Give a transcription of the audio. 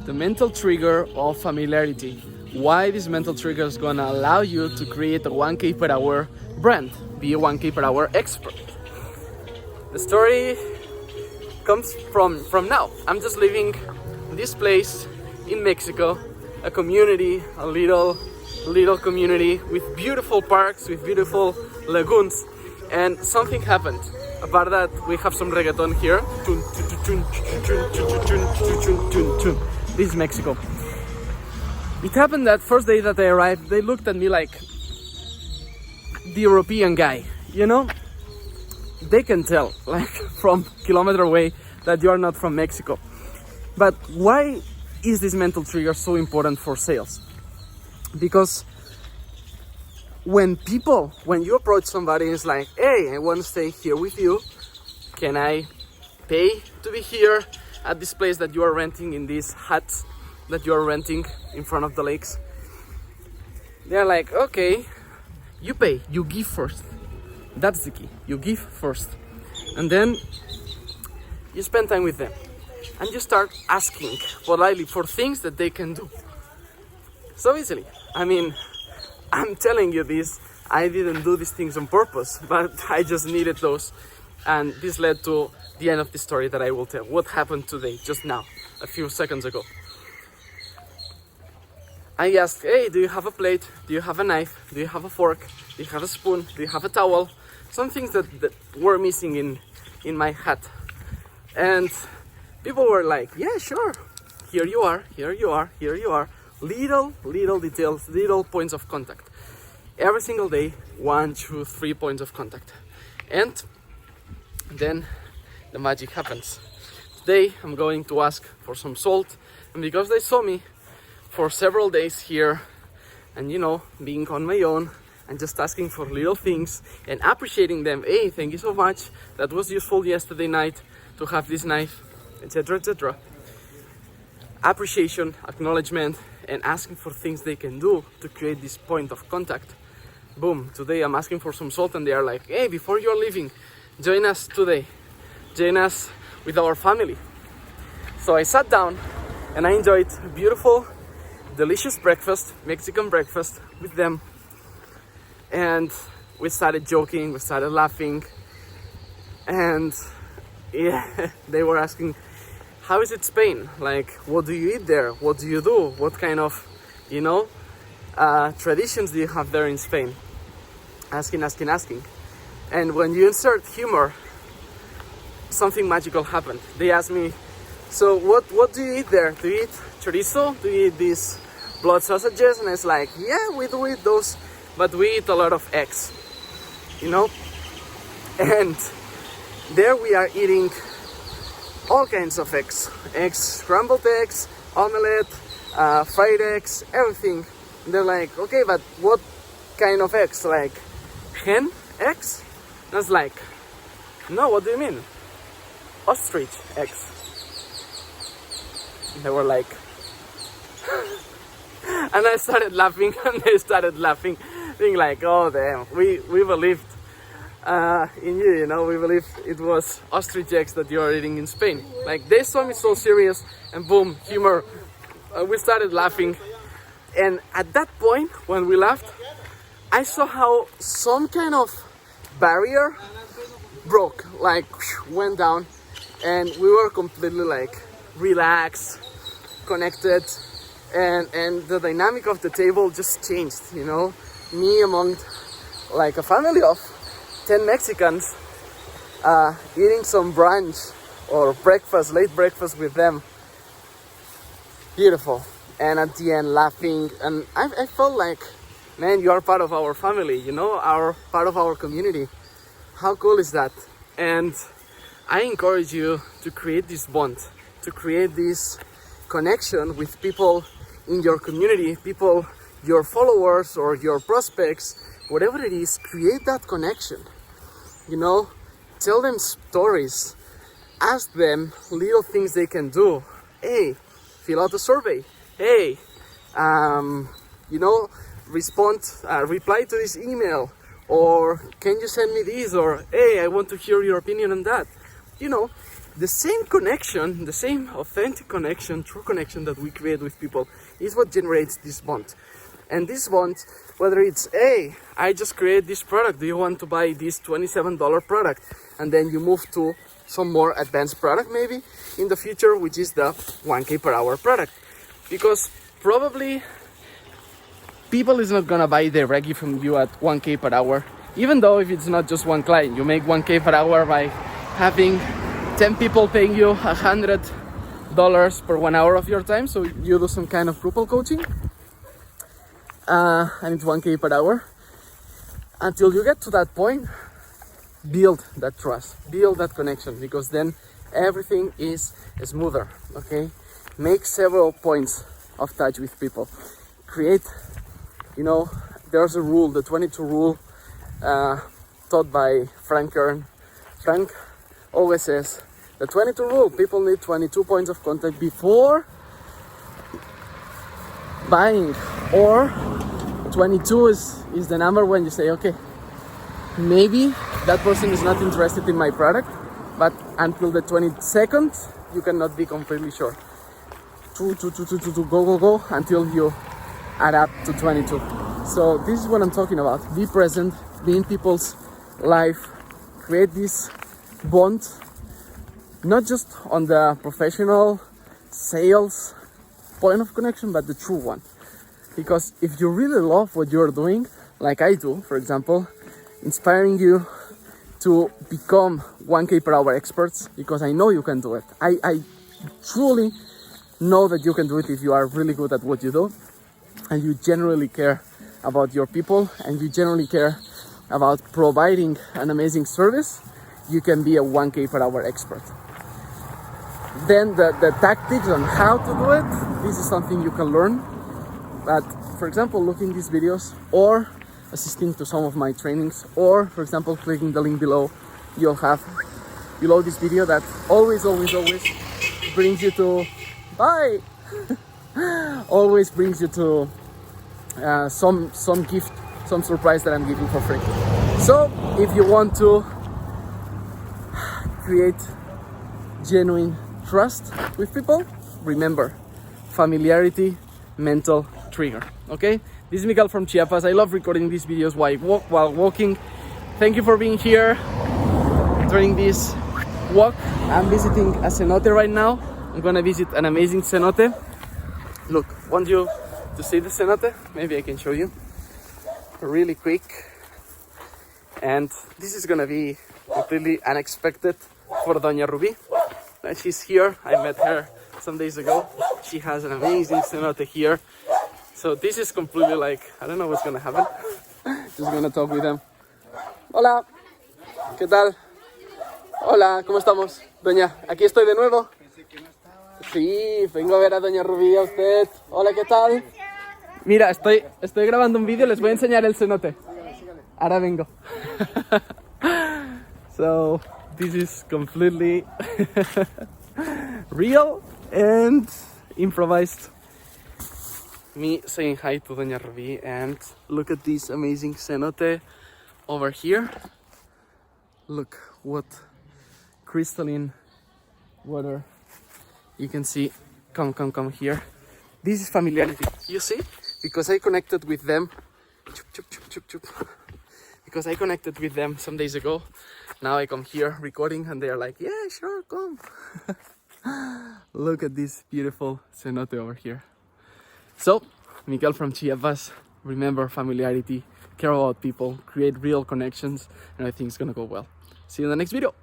the mental trigger of familiarity. Why this mental trigger is gonna allow you to create a 1K per hour brand, be a 1K per hour expert. The story comes from now. I'm just living this place in Mexico, a community, a little community with beautiful parks, with beautiful lagoons, and something happened. Apart that, we have some reggaeton here. This is Mexico. It happened that first day that I arrived, they looked at me like the European guy, you know? They can tell, like from kilometer away, that you are not from Mexico. But why is this mental trigger so important for sales? Because when you approach somebody, it's like, hey, I want to stay here with you. Can I pay to be here at this place that you are renting, in these huts that you are renting in front of the lakes? They're like, okay, you pay, you give first. That's the key. You give first. And then you spend time with them. And you start asking politely for things that they can do. So easily. I mean, I'm telling you this, I didn't do these things on purpose, but I just needed those. And this led to the end of the story that I will tell. What happened today, just now, a few seconds ago. I asked, hey, do you have a plate? Do you have a knife? Do you have a fork? Do you have a spoon? Do you have a towel? Some things that were missing in my hut. And people were like, yeah, sure. Here you are, here you are, here you are. Little details, little points of contact. Every single day, 1, 2, 3 points of contact. And then the magic happens. Today, I'm going to ask for some salt. And because they saw me for several days here, and you know, being on my own, and just asking for little things, and appreciating them. Hey, thank you so much. That was useful yesterday night to have this knife, etc., etc. Appreciation, acknowledgement, and asking for things they can do to create this point of contact. Boom, today I'm asking for some salt and they are like, hey, before you're leaving, join us today. Join us with our family. So I sat down and I enjoyed a beautiful, delicious breakfast, Mexican breakfast with them. And we started joking, we started laughing. And yeah, they were asking, how is it Spain? Like, what do you eat there? What do you do? What kind of, traditions do you have there in Spain? Asking. And when you insert humor, something magical happened. They asked me, so what do you eat there? Do you eat chorizo? Do you eat these blood sausages? And it's like, yeah, we do eat those, but we eat a lot of eggs, And there we are eating all kinds of eggs, scrambled eggs, omelette, fried eggs, everything. And they're like, okay, but what kind of eggs? Like hen eggs? And I was like, no, what do you mean? Ostrich eggs. And they were like, and I started laughing, and they started laughing, being like, oh damn, we believed in you, we believe it was ostrich eggs that you are eating in Spain. Like, they saw me so serious, and boom, humor. We started laughing, and at that point, when we laughed, I saw how some kind of barrier broke, like went down, and we were completely like relaxed, connected, and the dynamic of the table just changed, me among like a family of 10 Mexicans, eating some brunch or breakfast, late breakfast with them. Beautiful. And at the end, laughing. And I felt like, man, you are part of our family, our part of our community. How cool is that? And I encourage you to create this bond, to create this connection with people in your community, people, your followers or your prospects, whatever it is, create that connection. Tell them stories, ask them little things they can do. Hey, fill out a survey. Hey, reply to this email, or can you send me this, or hey, I want to hear your opinion on that. the same connection, the same authentic connection, true connection that we create with people is what generates this bond. And this bond, whether it's, hey, I just created this product, do you want to buy this $27 product? And then you move to some more advanced product maybe in the future, which is the 1K per hour product. Because probably people is not gonna buy directly from you at 1K per hour, even though if it's not just one client, you make 1K per hour by having 10 people paying you $100 per 1 hour of your time. So you do some kind of Drupal coaching, and it's 1K per hour. Until you get to that point, build that trust, build that connection, because then everything is smoother, okay? Make several points of touch with people. Create, there's a rule, the 22 rule, taught by Frank Kern. Frank always says, the 22 rule, people need 22 points of contact before buying, or 22 is the number when you say, okay, maybe that person is not interested in my product, but until the 22nd, you cannot be completely sure. Go until you add up to 22. So this is what I'm talking about. Be present, be in people's life, create this bond, not just on the professional sales point of connection, but the true one. Because if you really love what you're doing, like I do, for example, inspiring you to become 1K per hour experts, because I know you can do it. I truly know that you can do it if you are really good at what you do, and you generally care about your people, and you generally care about providing an amazing service. You can be a 1K per hour expert. Then the tactics on how to do it, this is something you can learn. But for example, looking these videos, or assisting to some of my trainings, or for example, clicking the link below, you'll have below this video that always brings you to always brings you to some gift, some surprise that I'm giving for free. So if you want to create genuine trust with people, remember, familiarity, mental trigger. Okay, this is Miguel from Chiapas. I love recording these videos while walking. Thank you for being here during this walk. I'm visiting a cenote right now. I'm gonna visit an amazing cenote. Look, want you to see the cenote? Maybe I can show you really quick. And this is gonna be completely unexpected for Doña Ruby. She's here. I met her some days ago. She has an amazing cenote here. So this is completely like, I don't know what's gonna happen. Just gonna talk with them. Hola, ¿qué tal? Hola, ¿cómo estamos? Doña, aquí estoy de nuevo. Sí, vengo a ver a Doña Rubí, a usted. Hola, ¿qué tal? Mira, estoy grabando un vídeo, les voy a enseñar el cenote. Ahora vengo. So, this is completely real and improvised. Me saying hi to Doña Rubí, and look at this amazing cenote over here. Look what crystalline water. You can see, come here. This is familiarity, you see? Because I connected with them. Because I connected with them some days ago. Now I come here recording and they're like, yeah, sure, come. Look at this beautiful cenote over here. So, Miguel from Chiapas, remember familiarity, care about people, create real connections, and I think it's gonna go well. See you in the next video.